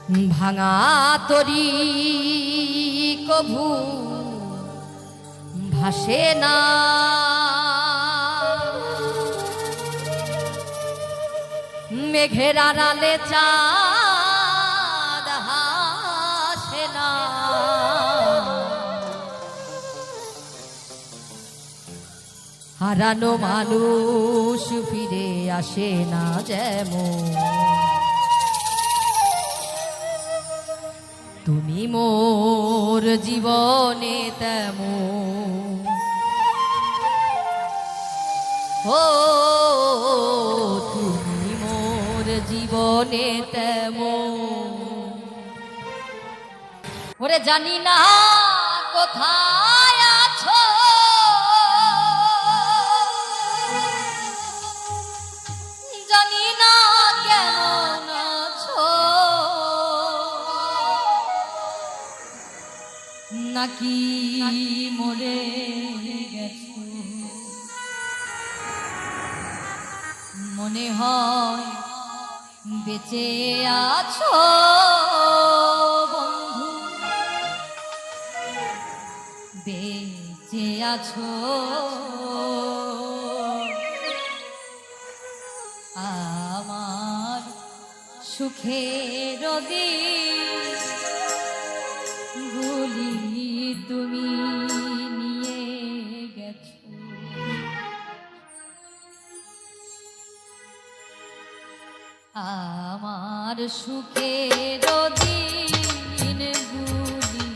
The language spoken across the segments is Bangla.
ভাঙা তরি কভু ভাসে না, মেঘের আড়ালে চাঁদ হাসে না। হারানো মানুষ ফিরে আসে না যেমন, তুমি মোর জীবনে তেমন। ও তুমি মোর জীবনে তেমন। ওরে জানি না কোথায় আছো, জানি না কেমন আছো, নাকি মরে গেছো। মনে হয় বেঁচে আছো বন্ধু, বেঁচে আছো। আমার সুখের দিন গুলি তুমি নিয়ে গেছো। আমার সুখের দিন গুলি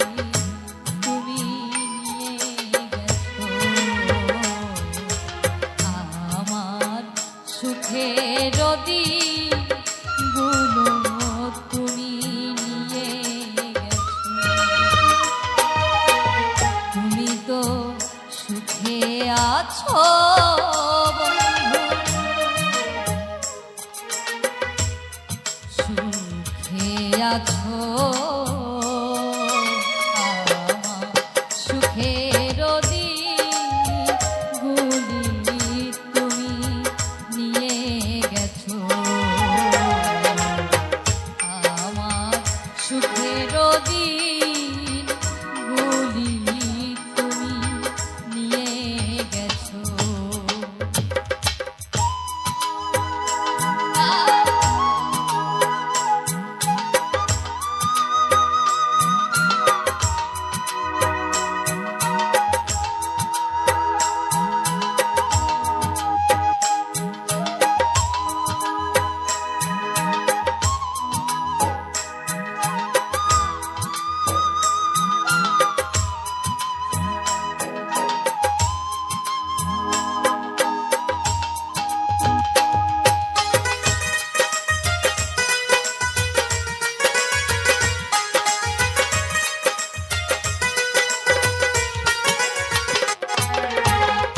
তুমি নিয়ে গেছো। আমার সুখের দিন গুলো তুমি নিয়ে গেছো। তুমি তো সুখে আছো বন্ধু, সুখে আছো। আমার সুখের দিন গুলি তুমি নিয়ে গেছো। আমার সুখের দিন গুলি তুমি নিয়ে গেছো।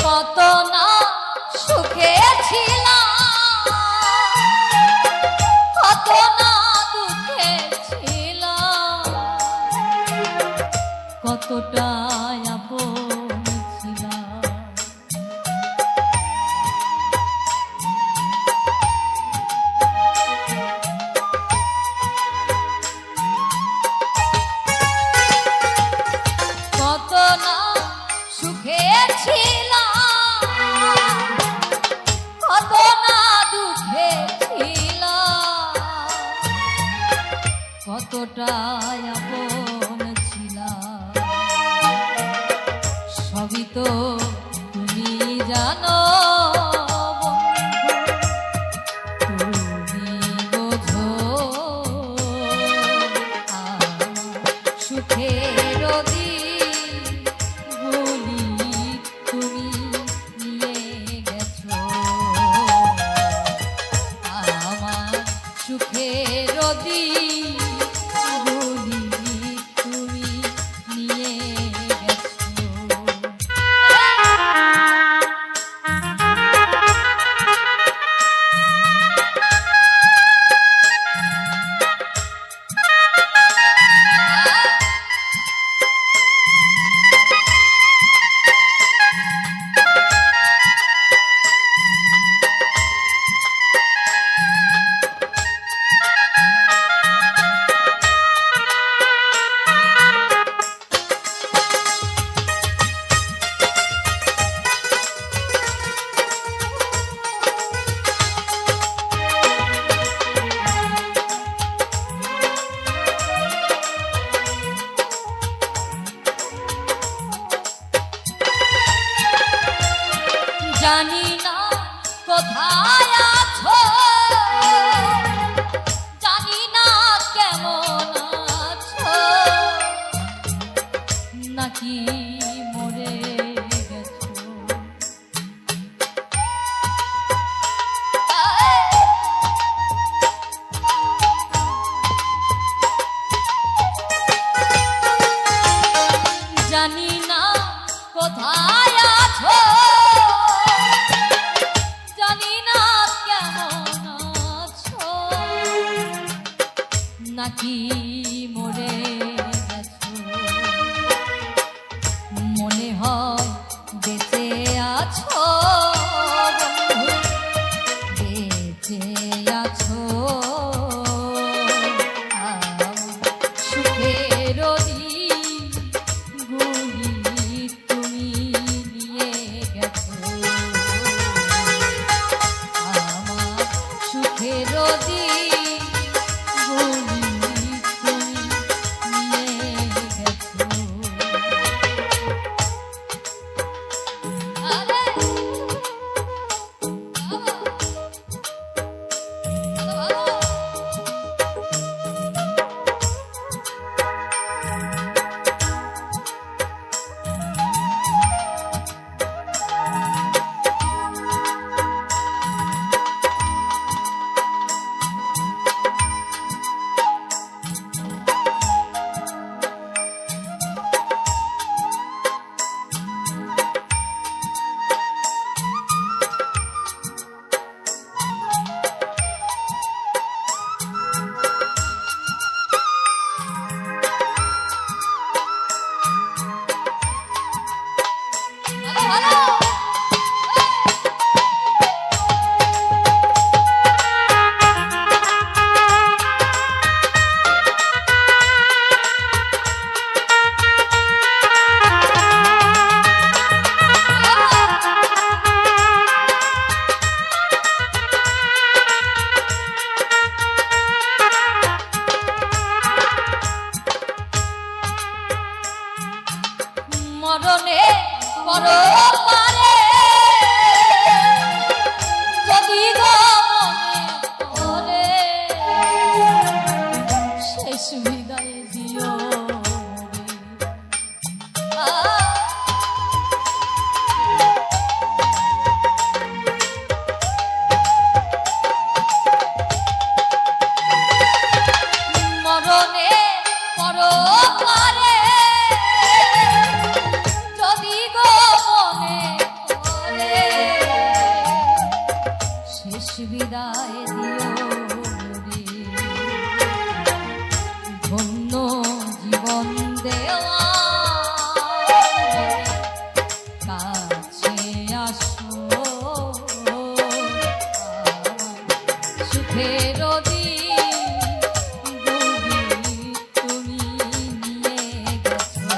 কত না সুখে ছিলাম, কত না দুঃখে ছিলাম, কতটা আপন ছিলাম। কত না সুখে ছিলাম, কত না দুঃখে ছিলাম, কতটা আপন ছিলাম। সবই তো তুমি জানো বন্ধু, তুমি বোঝো। আমার সুখের দিন গুলি তুমি নিয়ে গেছো। আমার সুখের দিন গুলি তুমি নিয়ে গেছো। নাকি মরে গেছো। জানি না কোথায় আছো, জানি না কেমন আছো, নাকি মরে গেছো। মনে হয় বেঁচে আছো, বেঁচে আছো। সুখের গুলি তুমি নিয়ে গেছো। আমার সুখের গুলি তুমি নিয়ে গেছো। আরে মরণে পরপারে যদি গো মনে পড়ে, শেষ বিদায় দিও মরণে পরপারে যদি গো মনে পড়ে, শেষ বিদায় দিও রে। ধন্য জীবন দেওয়া কাছে আসো, সুখের তুমি নিয়ে গেছো।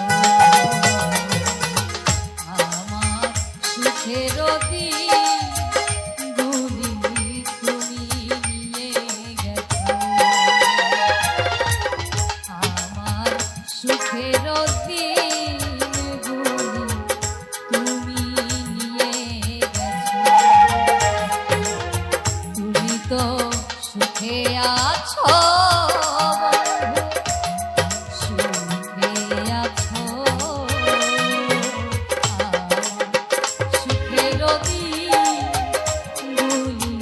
আমার সুখের গুলি তুমি নিয়ে গেছো। আমার সুখের গুলি তুমি নিয়ে গেছো। তুমি তো সুখে আছো, সুখে আছো। সুখের গুলি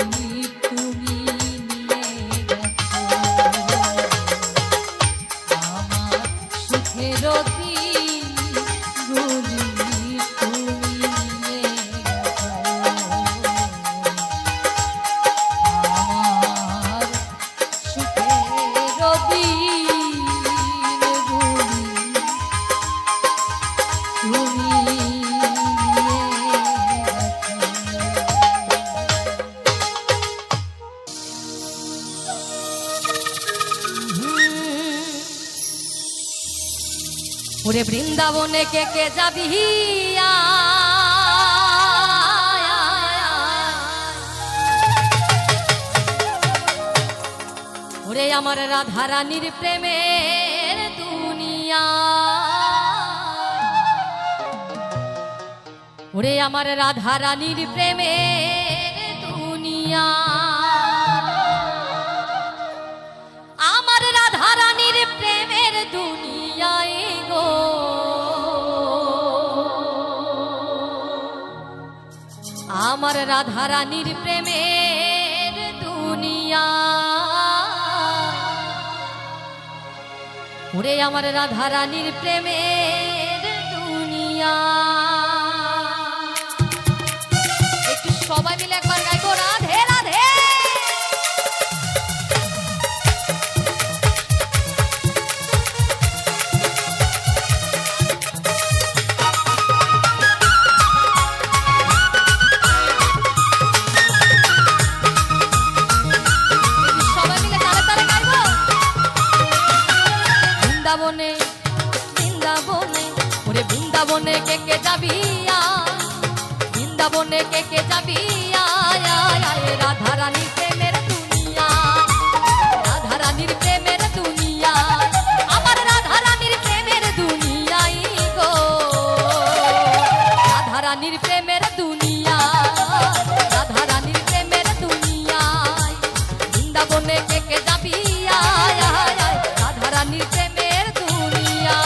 তুমি নিয়ে গেছো। আমার সুখের গুলি তুমি নিয়ে গেছো। আমার সুখের গুলি তুমি ওরে বৃন্দাবনে কে কে যাবি, ওরে আমার রাধা রানীর প্রেমের দুনিয়া, ওরে আমার রাধা রানীর প্রেমের দুনিয়া। আমার রাধা রানীর প্রেমের দুনিয়ায় গো রাধারানীর প্রেমের দুনিয়া। ওরে আমার রাধারানীর প্রেমের দুনিয়া। একটু সবাই মিলে একবার গাইবো রাধে রাধে। বৃন্দাবনে বৃন্দাবনে ওরে বৃন্দাবনে কে কে যাবি বৃন্দাবনে কে কে যাবি রাধারানীর প্রেমের দুনিয়া। রাধারানীর প্রেমের দুনিয়া আমার রাধারানীর প্রেমের দুনিয়াই গো। রাধারানীর প্রেমের দুনিয়া রাধারানীর প্রেমের দুনিয়ায় বৃন্দাবনে কে কে যাবি রাধারানীর প্রেমের দুনিয়া।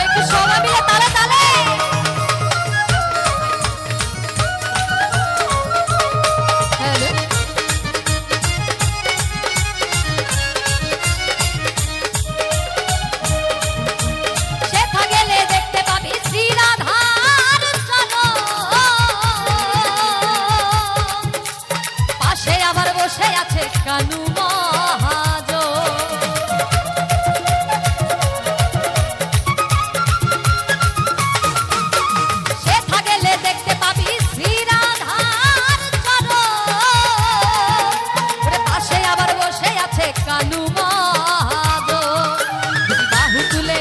একটু সবাই মিলে তালে তালে। সেথা গেলে দেখতে পাবি শ্রী রাধার চরণ, পাশে আবার বসে আছে কানু মহাজন। সেথা গেলে দেখতে পাবি শ্রী রাধার চরণ, ওরে পাশে আবার বসে আছে কানু মহাজন। দুটি বাহু তুলে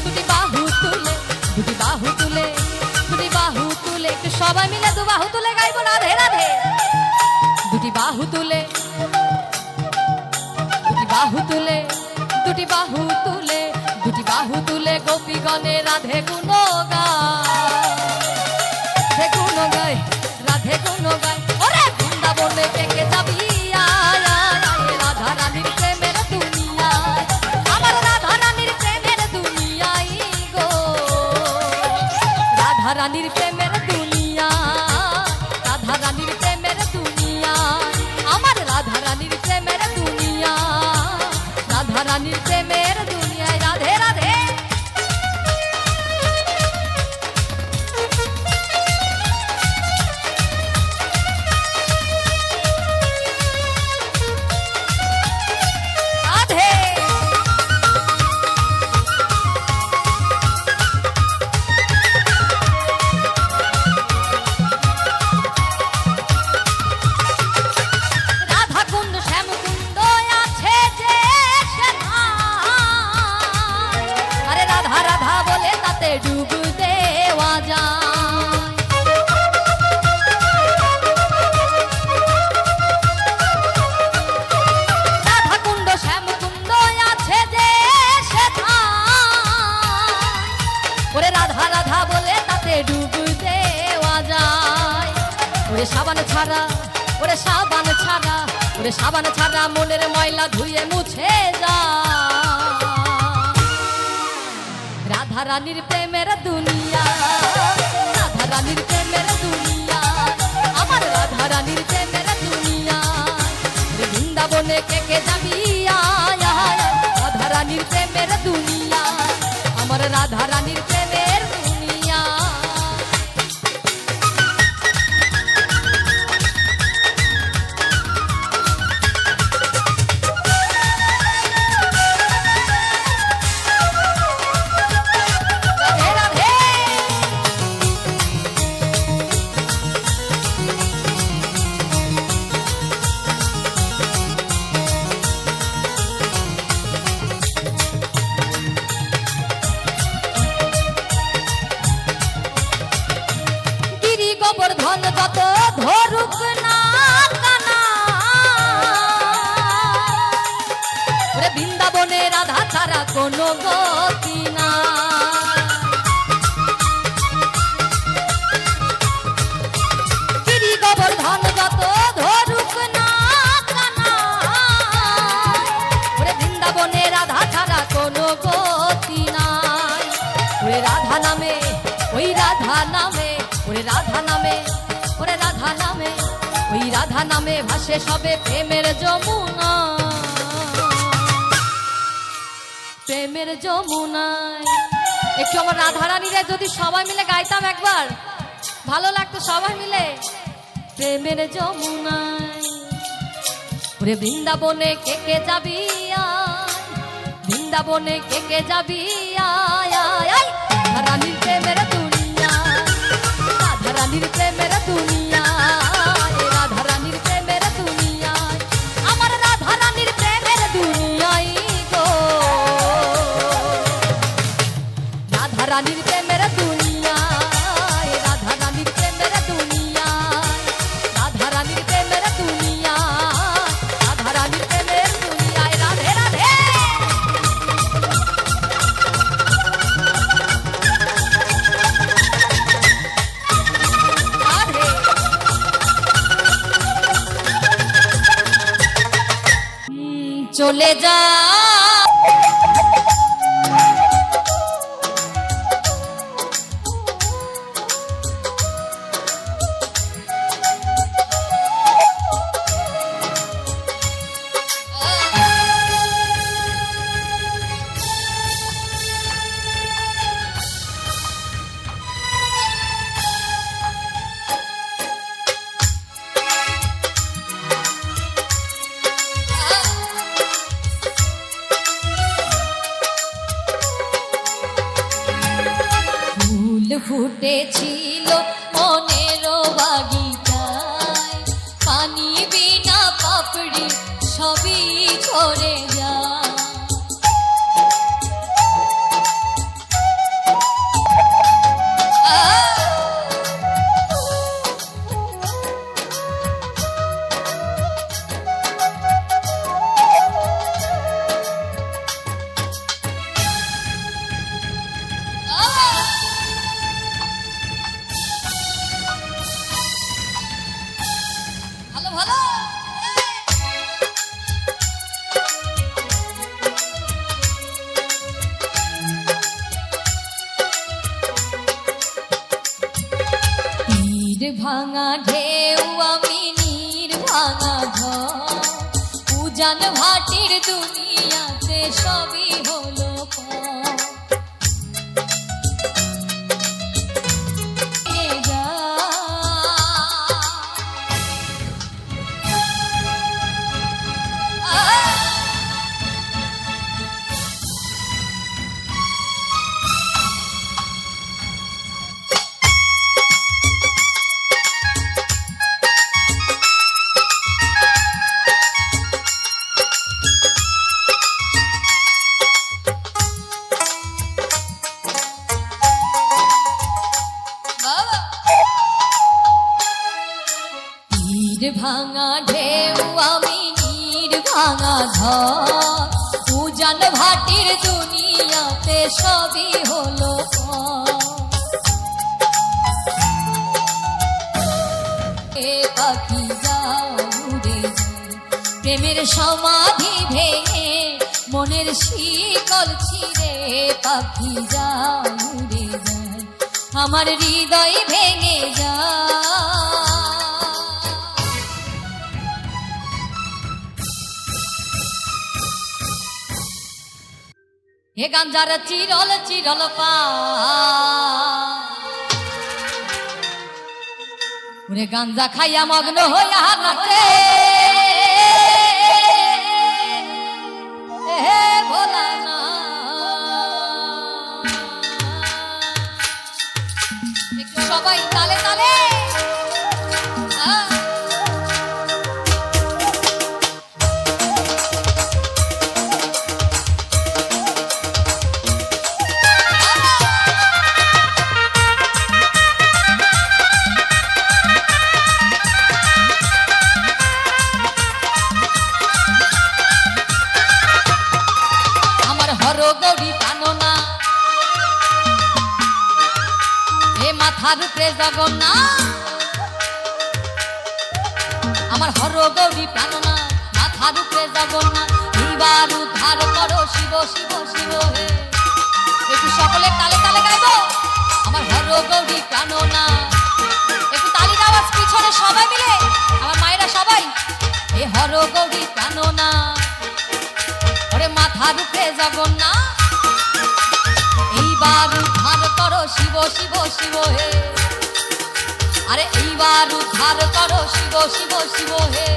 দুটি বাহু তুলে দুটি বাহু তুলে দুটি বাহু তুলে একটু সবাই মিলে দু বাহু তুলে গাইবো রাধে রাধে। দুটি বাহু তুলে দুটি বাহু তুলে দুটি বাহু তুলে দুটি বাহু তুলে গোপীগণে রাধে গুণ গায় রাধে গুণ গায়। ওরে বৃন্দাবনে কে কে যাবি রাধারানীর প্রেমের দুনিয়া। আমার রাধারানীর প্রেমের দুনিয়াই গো। রাধারানীর প্রেমের দুনিয়া রাধারানীর প্রেমের দুনিয়া আমার রাধারানীর প্রেমের দুনিয়া। রাধারানীর প্রেমের দুনিয়ায় রাধে রাধে। রাধে রাধা কুণ্ড শ্যাম কুণ্ড আছে যে সেথায়, আরে রাধা রাধা বলে তাতে ডুব দেওয়া যায়। রাধা কুণ্ড শ্যাম কুণ্ড আছে যে সেথায়, ওরে রাধা রাধা বলে তাতে ডুব দেওয়া যায়। ওরে সাবান ছাড়া ওরে সাবান ছাড়া ওরে সাবান ছাড়া মনের ময়লা ধুয়ে মুছে যায়। রাধারানীর প্রেমের দুনিয়া রাধারানীর প্রেমের দুনিয়া আমার রাধারানীর প্রেমের দুনিয়া। বৃন্দাবনে কে কে যাবি রাধারানীর প্রেমের দুনিয়া আমার রাধারানীর প্রেমের দুনিয়া। রাধে রাধে। গিরি গোবর্ধন যত ধরুক না কানা, ওরে বৃন্দাবনে রাধা ছাড়া কোনো গতি না। গিরি গোবর্ধন যত ধরুক না কানা, রাধা নামে, ওরে রাধা নামে, ওরে রাধা নামে, ওই রাধা নামে ভাসে সবে প্রেমের যমুনা, প্রেমের যমুনায়। একটু আমার রাধারানীরা যদি সবাই মিলে গাইতাম একবার, ভালো লাগতো সবাই মিলে। প্রেমের যমুনায় ওরে বৃন্দাবনে কে কে যাবি আয়, বৃন্দাবনে কে কে যাবি আয় আয় আয়। রানীর প্রেমের দুনিয়া, রাধা রানীর প্রেমের দুনিয়া, রাধা রানীর প্রেমের দুনিয়া, আমার রাধা রানীর প্রেমের দুনিয়াই গো, রাধা রানীর প্রেমের দুনিয়া, রাধা রানীর প্রেমের দুনিয়া, রাধা রানীর প্রেমের দুনিয়া, রাধা রানীর প্রেমের দুনিয়ায়। রাধে রাধে চলে যা ফুটেছিল মনের বাগিচায়, পানি বিনা পাপড়ি সবই ঝরে যায়। ভালো ভালো তীর ভাঙা ঢেউ আমি নীর ভাঙা ঝড়, উজান ভাটির দুনিয়াতে সবই হলো ভাঙা ঢেউ আমি নীর ভাঙা ঝড়, উজান ভাটির দুনিয়াতে সবই হলো পাখি যাও উড়ে যায়, প্রেমের সমাধি ভেঙে মনের শিকল ছিঁড়ে পাখি যাও উড়ে যায়, আমার হৃদয় ভেঙে যায়। হে গাঞ্জার চিরল চিরল পা, ওরে গাঞ্জা খাইয়া মগ্ন হইয়া নাচে, হে ভোলা না একটু সবাই তালে তালে। গৌরী কাননা হে মাথার উপরে জগন্নাথ, আমার হর গৌরী কাননা মাথার উপরে জগন্নাথ, এইবার উদ্ধার করো শিব শিব শিব হে। একটু সকলে তালে তালে গাইবো। আমার হর গৌরী প্রাণনা। একটু তালির আওয়াজ পিছনে সবাই মিলে, আমার মায়েরা সবাই। এ হর গৌরী প্রাণনা, ওরে মাথার উপরে জগন্নাথ, এইবার উদ্ধার করো শিব শিব শিব হে। আরে এইবার উদ্ধার করো শিব শিব শিব হে।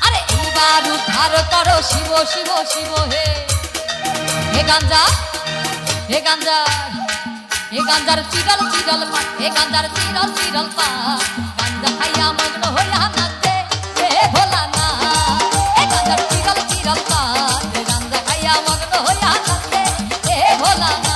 আরে এইবার উদ্ধার করো শিব শিব শিব হে। হে গাঞ্জা, হে গাঞ্জা, হে গাঞ্জার চিরল চিরল পা, হে গাঞ্জার চিরল চিরল পা, গাঞ্জা খাইয়া মগ্ন হইয়া নাচে হে ভোলা না। হে গাঞ্জার চিরল চিরল পা, হে গাঞ্জা খাইয়া মগ্ন হইয়া নাচে হে ভোলা না।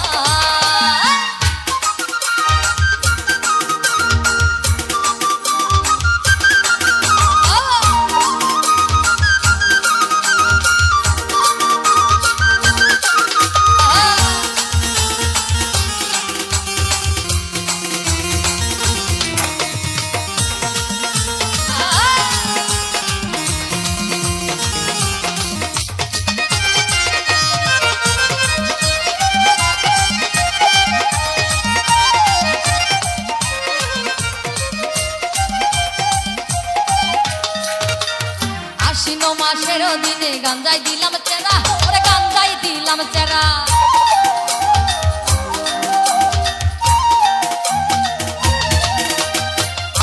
আশ্বিন মাসের দিনে গাঞ্জাই দিলাম চেরা, ওরে গাঞ্জাই দিলাম চেরা।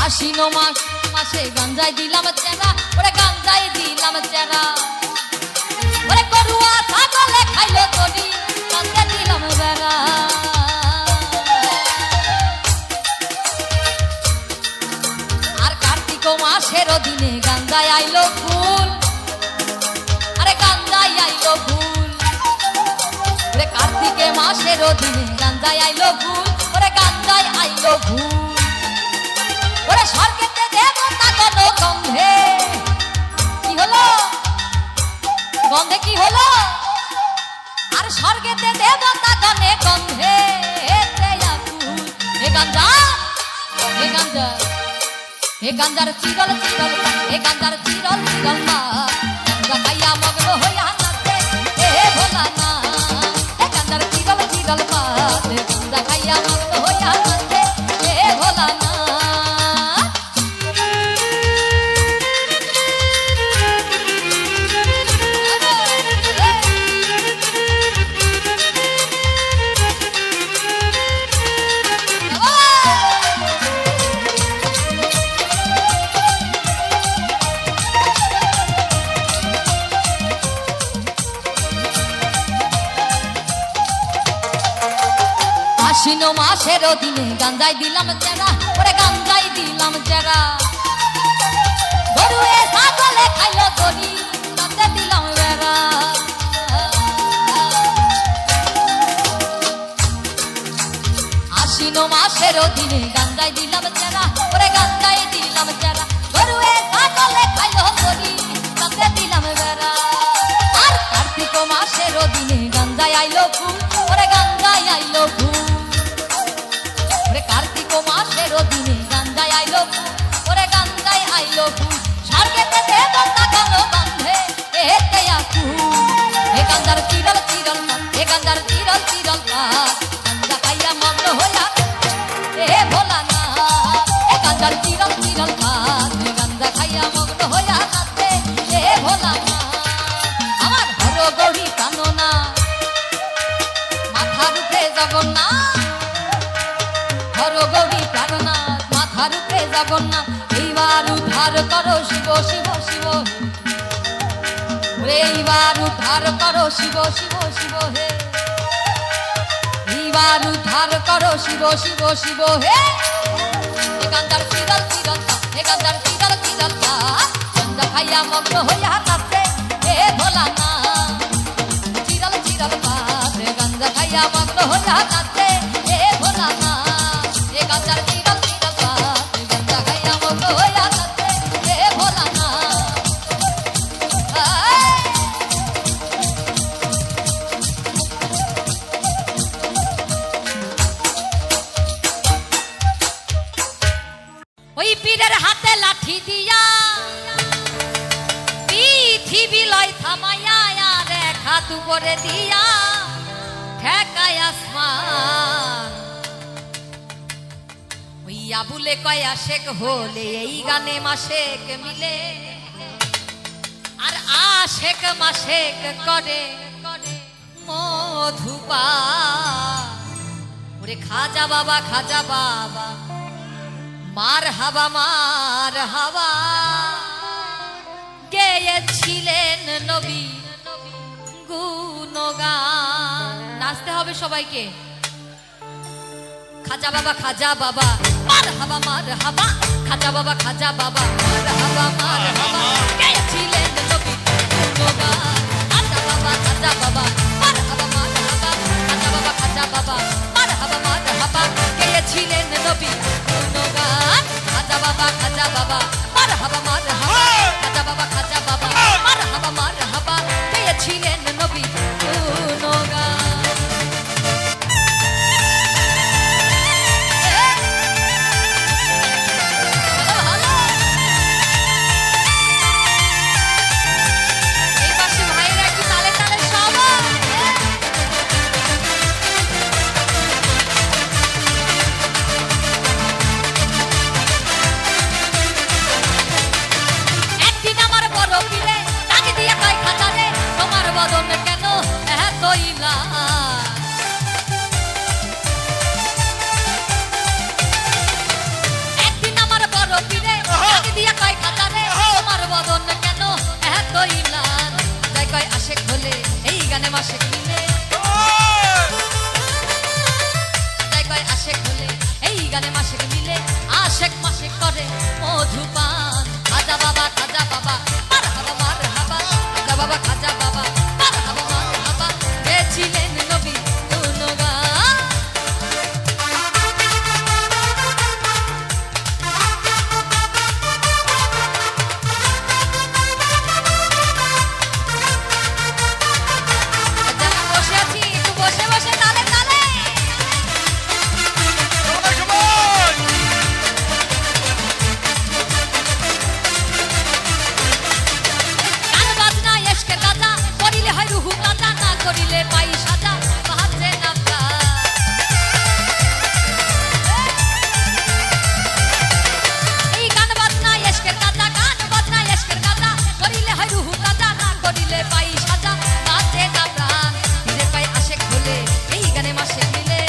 আশ্বিন মাসে গাঞ্জাই দিলাম চেরা, ওরে গাঞ্জাই দিলাম চেরা। ওরে গরুয়া ছাগলে খাইলো তরি, গাঞ্জা দিলাম বেড়া। আর কার্তিক মাসের দিনে গাঞ্জাই আইলো ফুল, আরে গাঞ্জাই আইলো ফুল। ওরে কার্তিকে মাসের দিনে গাঞ্জাই আইলো ফুল, ওরে গাঞ্জাই আইলো ফুল। ওরে স্বর্গেতে দেবতা গণ গন্ধে কি হলো, গন্ধে কি হলো? আর স্বর্গেতে দেবতা গণে গন্ধে হে গাঞ্জা, হে গাঞ্জা, হে গাঞ্জার চিরল চিরল পা, হে গাঞ্জার চিরল চিরল পা, গাঞ্জা খাইয়া মগ্ন হইয়া নাচে হে ভোলা না। হে গাঞ্জার চিরল চিরল পা, হে গাঞ্জা খাইয়া মগ্ন হইয়া নাচে হে ভোলা না। আশ্বিন মাসের দিনে গাঞ্জাই দিলাম চেরা, ওরে গাঞ্জাই দিলাম চেরা। গরুয়ে ছাগলে খাইলো তরি, গাঞ্জা দিলাম বেড়া। আশ্বিন মাসের দিনে গাঞ্জাই দিলাম চেরা, ওরে গাঞ্জাই দিলাম চেরা। গরুয়ে ছাগলে খাইলো তরি, গাঞ্জা দিলাম বেড়া। আর কার্তিক মাসের দিনে গাঞ্জাই আইলো ফুল, ওরে গাঞ্জাই আইলো ফুল। কার্তিক মাসের দিনে গাঞ্জাই আইলো ফুল, ওরে গাঞ্জাই আইলো ফুল। স্বর্গেতে দেবতা গণ গন্ধে এতে আকুল। হে গাঞ্জার চিরল চিরল পা, হে গাঞ্জার চিরল চিরল পা, গাঞ্জা খাইয়া মগ্ন হইয়া হে ভোলা না। হে গাঞ্জার চিরল চিরল পা, হে গাঞ্জা খাইয়া মগ্ন হইয়া নাচে হে ভোলা না। আমার হর গৌরী প্রাণনা, মাথার উপরে জগন্নাথ, হর গৌরী প্রাণনাথ, মাথার উপরে জগন্নাথ। এইবার উদ্ধার করো শিব শিব শিব হে। ওরে এইবার উদ্ধার করো শিব শিব শিব হে। এইবার উদ্ধার করো শিব শিব শিব হে। হে গাঞ্জার চিরল চিরল পা, হে গাঞ্জার চিরল চিরল পা, গাঞ্জা খাইয়া মগ্ন হইয়া নাচে হে ভোলা না। চিরল চিরল পা, হে গাঞ্জা খাইয়া মগ্ন হইয়া নাচে হে ভোলা না। হে গাঞ্জার চিরল চিরল পা, হে গাঞ্জা খাইয়া মগ্ন হইয়া নাচে হে ভোলা না। ওই পীরের হাতে লাঠি দিয়া পৃথিবী লয় থামাইয়া, রেখা দুপুরে দিয়া ঠেকায় আসমান। আবুলে কয় আশেক হলে এই গানে মাসেক মিলে আর আশেক মাসেক করে মধুপা ওরে খাজা বাবা মার হাবা গেয়েছিলেন নবী গুণগান। নাচতে হবে সবাইকে। খাজা বাবা মার হাবা খাজা বাবা মার হাবা গেয়েছিলেন নবী গুণগান। খাজা বাবা মার হাবা খাজা বাবা মার হাবা গেয়েছিলেন নবী গুণগান। খাজা বাবা মার হাবা খাজা বাবা মার হাবা গেয়েছিলেন নবী গুণগান। একদিন আমার বড় পীরে ডাক দিয়া কয় খাজা রে তোমার বদন কেন এতই ম্লান। তাই কয় আশেক হলে এই গানে মাসেক মিলে, তাই কয় আশেক হলে এই গানে মাসেক মিলে আশেক মাসেক করে মধুপান। খাজা বাবা মার হাবা খাজা বাবা মার হাবা গেছিলেন নবী গুণগান। বসে আছি একটু বসে তালে তালে গান বাজনা এসকে গাজা করিলে হয় রুহু গাজা না করিলে পাই সাজা বাহাতে নামটা। এই গান বাজনা এসকের গাজা করিলে হয় রুহু গাজা না করিলে পাই সাজা বাহাতে নামটা। ফিরে পাই আশেক হলে এই গানে মাসেক মিলে,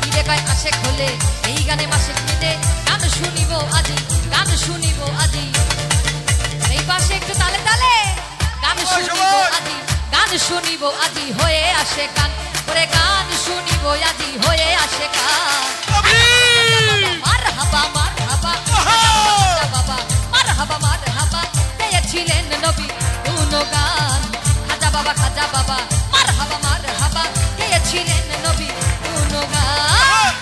ফিরে পাই আশেক হলে এই গানে মাসেক মিলে গান শুনিব আজি এই পাশে একটু তালে তালে গান শুনিব আজি হয়ে আসে কান ওরে গান শুনিব আজি হয়ে আসে কান। মার হাবা মার হাবা গেয়েছিলেন নবী গুণগান। খাজা বাবা মার হাবা গেয়েছিলেন নবী গুণগান।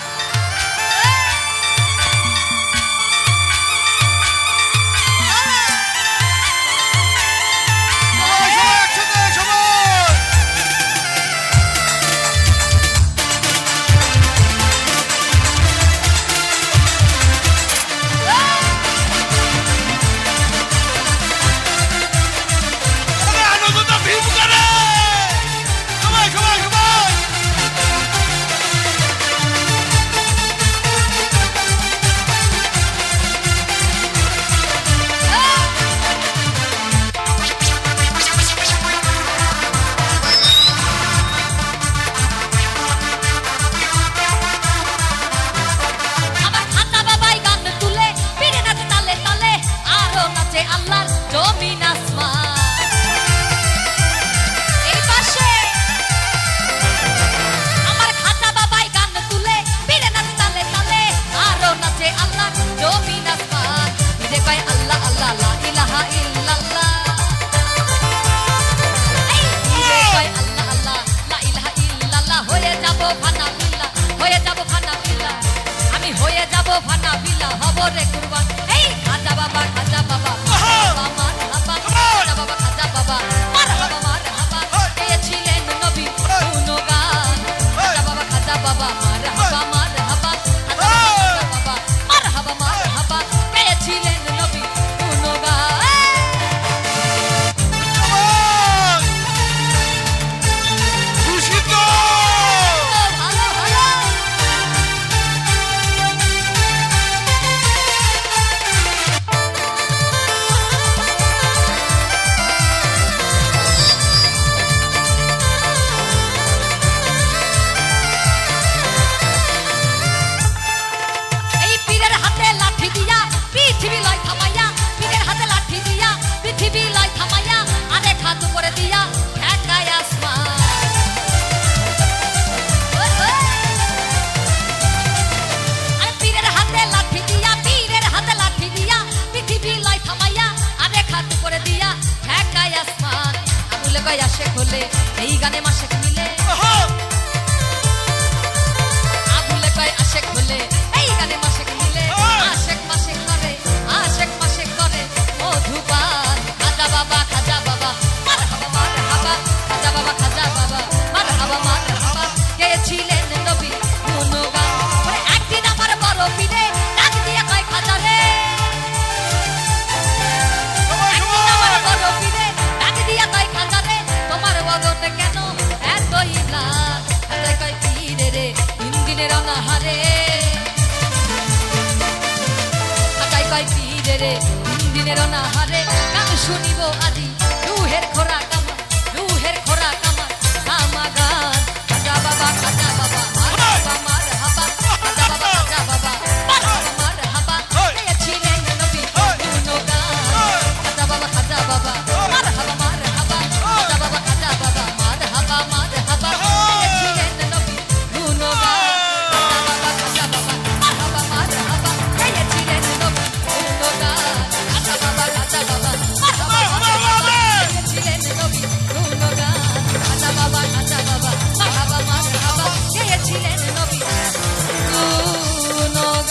ফানা বিলা হব রে কুরবান। এই খাজা বাবা মার হাবা খাজা বাবা মার হাবা গেয়েছিলেন নবী গুণগান। খাজা বাবা মার হাবা মার হাবা গেয়েছিলেন নবী গুণগান। তোলে এই গানে মাসেক মিলে আবুলে কয় আশেক বলে এই গানে মাসেক মিলে আশেক মাসেক করে আশেক মাসেক করে মধুপান খাজা বাবা মারহাবা খাজা বাবা মারহাবা গেয়েছিলেন নবী গুণগান ওরে একদিন আমার বড় পীরে ডাক দিয়ে কয় খাজা রে একদিন আমার বড় পীরে ডাক দিয়ে কয় খাজা রে তোমার বদন কেন এতই না খাজা কয় পীরে রে তিন দিনের অনাহারে খাজা কয় পীরে রে তিন দিনের অনাহারে গান শুনিব আজি রুহের খোরাক আমার রুহের খোরাক আমার সামা গান খাজা বাবা মারহাবা খাজা বাবা মারহাবা গেয়েছিলেন নবী গুণগান খাজা বাবা মারহাবা খাজা বাবা মারহাবা গেয়েছিলেন নবী গুণগান খাজা বাবা মারহাবা গেয়েছিলেন নবী গুণগান খাজা বাবা মারহাবা গেয়েছিলেন নবী গুণগান খাজা বাবা মারহাবা গেয়েছিলেন নবী গুণগান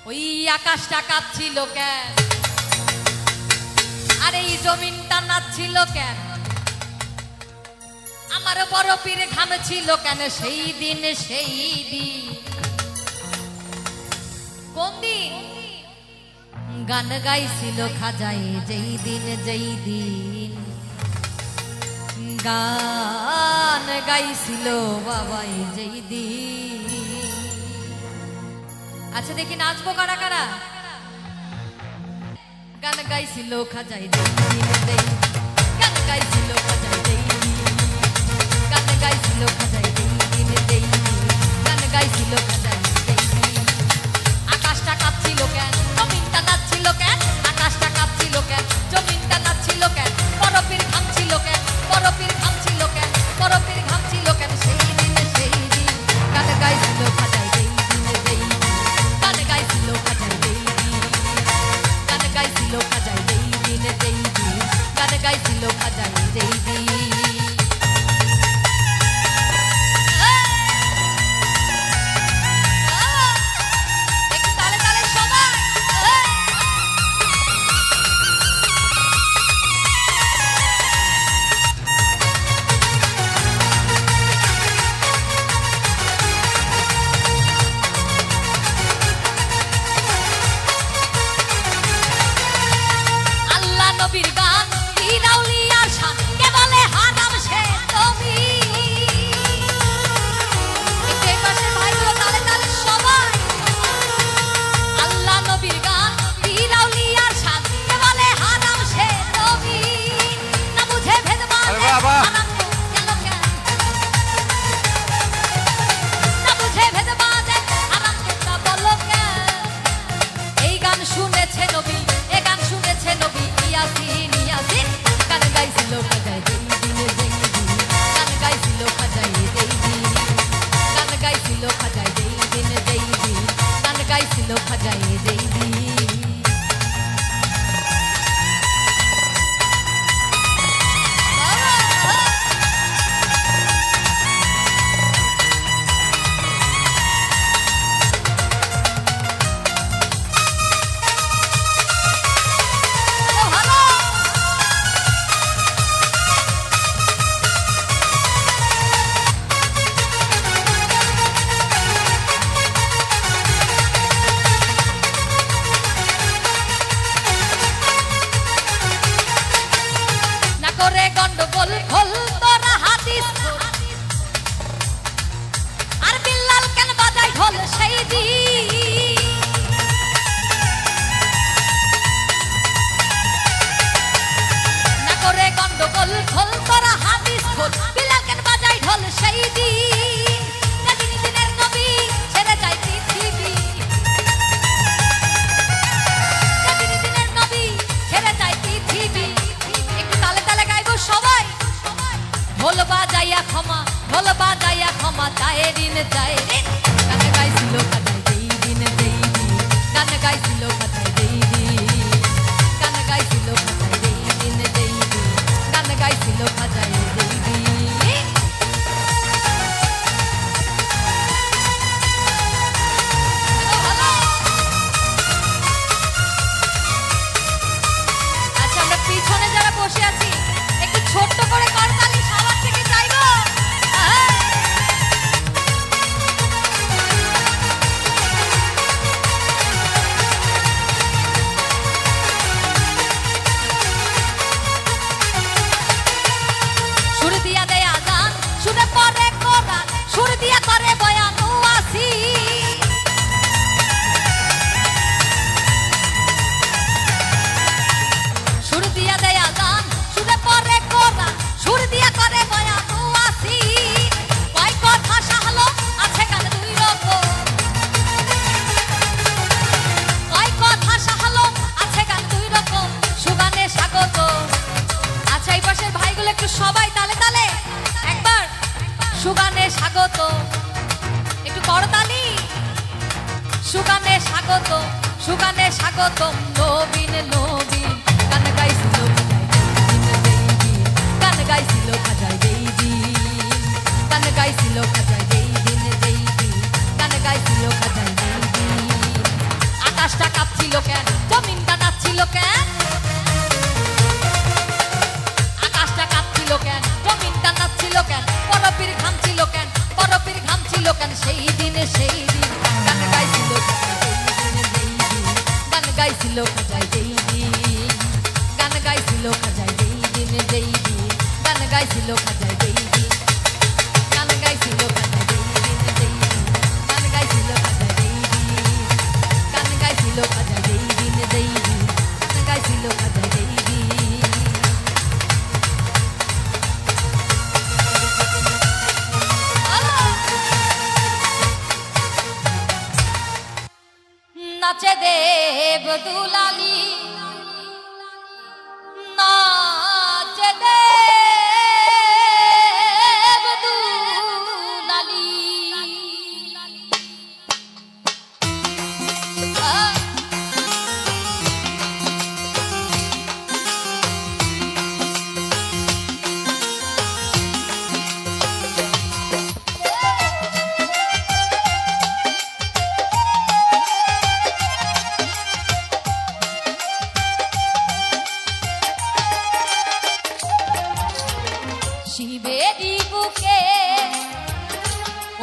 ওই আকাশটা কাঁপছিল কেন আর এই জমিনটা নাচছিল কেন আমার বড় পীর ঘামছিল কেন সেই দিন কোন দিন গান গাইছিল খাজাই যেই দিন গান গাইছিল বাবাই যেই দিন আচ্ছা দেখি নাচবো কারা কারা গান গাইছিল খাজাই যেই গান গাইছিল খাজাই যেই গান গাইছিল খাজাই যেই গান গাইছিল খাজাই যেই আকাশটা কাঁপছিল কেন জমিনটা নাচছিল কেন আকাশটা কাঁপছিল কেন জমিনটা নাচছিল কেন বরফের ঘামছিল কেন বরফের ঘামছিল কেন বরফের ঘামছিল কেন সেই দিন গান গাইছিল খাজাই যেই গান গাইছিল খাজাই যেই গান গাইছিল খাজাই যেই গান গাইছিল খাজাই যেই গান গাইছিল খাজাই দেই গান গাইছিল খাজাই দেই গাইছিল খাজাই দেবী। আচ্ছা, আমরা পিছনে যারা বসে আছি একটু ছোট্ট করে করতালি সবার থেকে চাইবো। সুর দিয়া দেয় আজান, সুরে পরে কোরআন, সুর দিয়া করে বয়ান ওয়াসি। সুর দিয়া দেয় আজান, সুরে পরে কোরআন, সুর দিয়া করে বয়ান ওয়াসি। কয় কথা সাহলো আছে গান দুই রকম, কয় কথা সাহলো আছে গান দুই রকম, সুগানে স্বাগত। আচ্ছা, এই পাশের ভাইগুলো একটু সবাই তালে তালে একবার সুগানে স্বাগত, একটু করতালি। সুগানে স্বাগত, সুগানে স্বাগত, নবীন নবীন গান গাইছিল গান গাইছিল খাজাই দেবী, গান গাইছিল খাজাই দেবী, গান গাইছিল খাজাই দেবী। আকাশটা কাঁপছিল কেন, জমিনটা নাচছিল কেন, আকাশটা কাঁপছিল কেন, জমিনটা নাচছিল কেন, বরফের ঘাম ছিল কেন, বরফের ঘাম ছিল কেন, সেই দিনে সেই দিন গান গাইছিল গান গাইছিল খাজাই দেবী, গান গাইছিল খাজাই দেবী, গান গাইছিল খাজাই দেবী, গান গাইছিল খাজাই দেবী, গান গাইছিল খাজাই দেবী, গান গাইছিল খাজাই দেবী, গান গাইছিল খাজাই দেবী। নাচে দেব দুলালি, নাচে দেব দুলালি। শিবেরই বুকে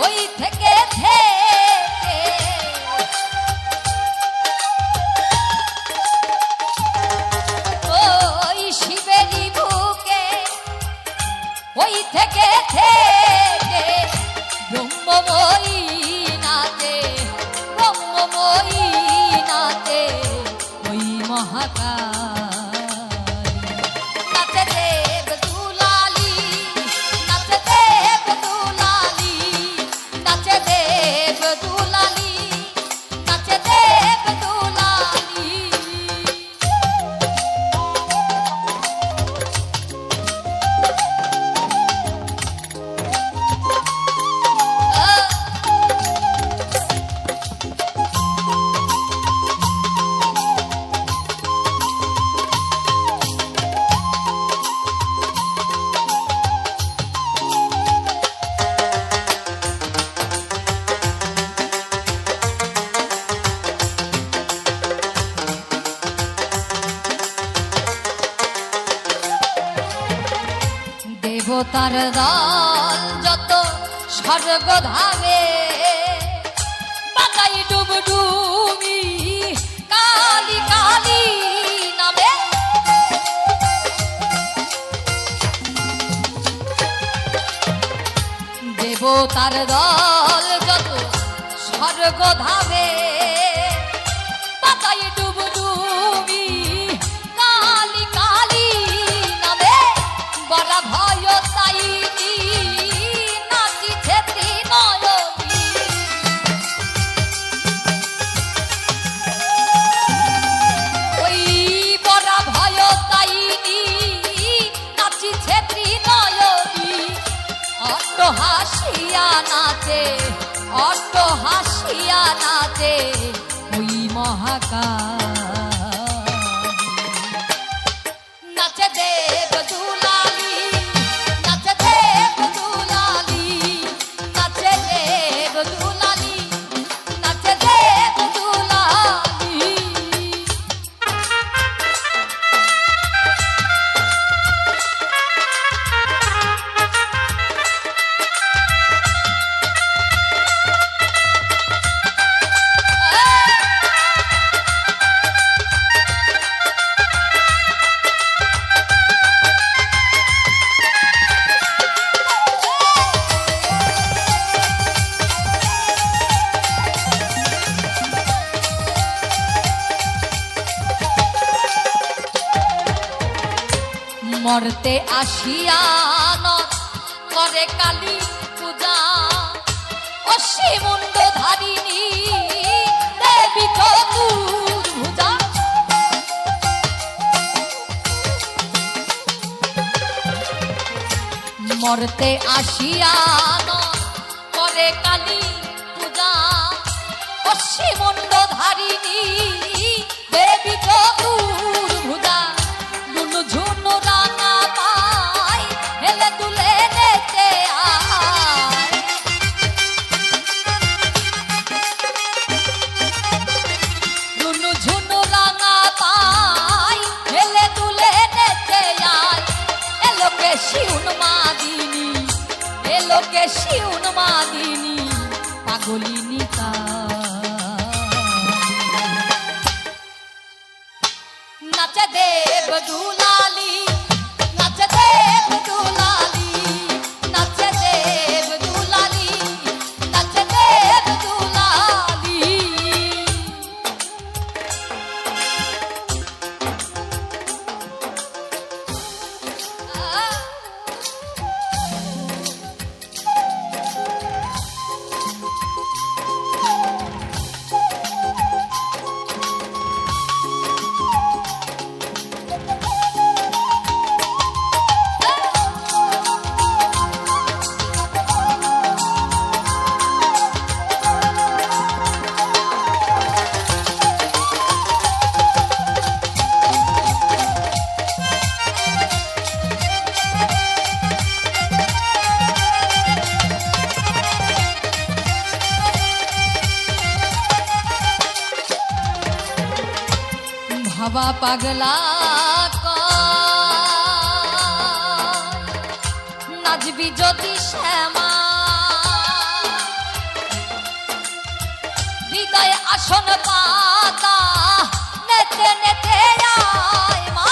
ওই থেকে থেকে ওই শিবেরই বুকে ওই থেকে থেকে ব্রহ্মময়ী নাচে, ব্রহ্মময়ী নাচে ওই মহাকালী। নাচে দেব দুলালি, নাচে দেব দুলালি, নাচে দেব দুলালি, নাচে দেব দুলালি। দেবতার দল যত স্বর্গ ধামে, বাতাই ডুবডুবি কালী কালী নামে। দেবতার দল যত স্বর্গ ধামে, বাতাই ডুবডুবি কালী কালী নামে। বড় ভয় তাই নাচিছে ত্রিনয়নী, ওই বড় ভয় তাই নাচিছে ত্রিনয়নী। অট্ট হাসিয়া নাচে, অট্ট হাসিয়া নাচে ওই মহাকালী। নাচে দেব দুলালি, মরতে আসিয়া নর করে কালী পূজা অসীমুণ্ড ধারিণী দেবী চতুর্ভুজা মরতে আসিয়া নর করে কালী পূজা অসীমুণ্ড ধারিণী দেবী চতুর্ভুজা নুনু ঝুনু রাঙা পাই হেলে দুলে নেচে আয় নুনু ঝুনু রাঙা পাই হেলে দুলে নেচে আয় এলোকে শিউন মাদিনী এলোকে শিউন মাদিনী পাগলিনী কা নাচে দেব দুলালি নাচে দেব দুলালি নাচে দেব দুলালি নাচে দেব দুলালি ভাবা পাগলা নাচবি যদি শ্যামা হৃদয়ে আসন পাতা নেতে নেতে আয় মা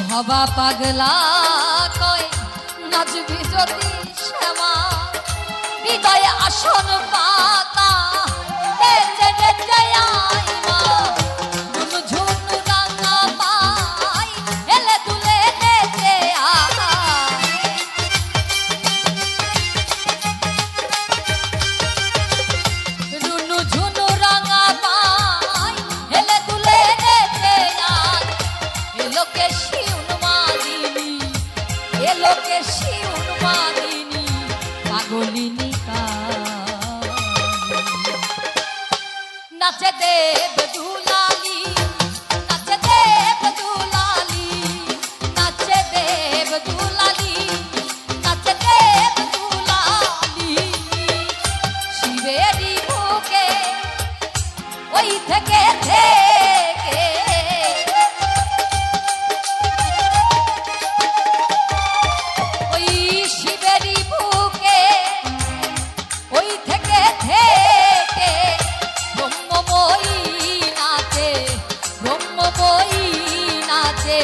ভাবা পাগলা কয় নাচবি যদি শ্যামা হৃদয়ে আসন পাতা নেচে নেচে আয় মা ঝুনু ঝুনু রাঙা পাই হেলে দুলে নেচে আয় ঝুনু ঝুনু রাঙা পাই হেলে দুলে নেচে আয় এলোকে শিউন মাদিনী এলোকে শিউন মাদিনী পাগলিনী নাচে দেব দুলালি নাচে দেব দুলালি নাচে দেব দুলালি নাচে দেব দুলালি শিবেরি বুকে ওই থেকে থেকে ওই শিবেরি বুকে ওই থেকে থেকে ব্রহ্মময়ী নাচে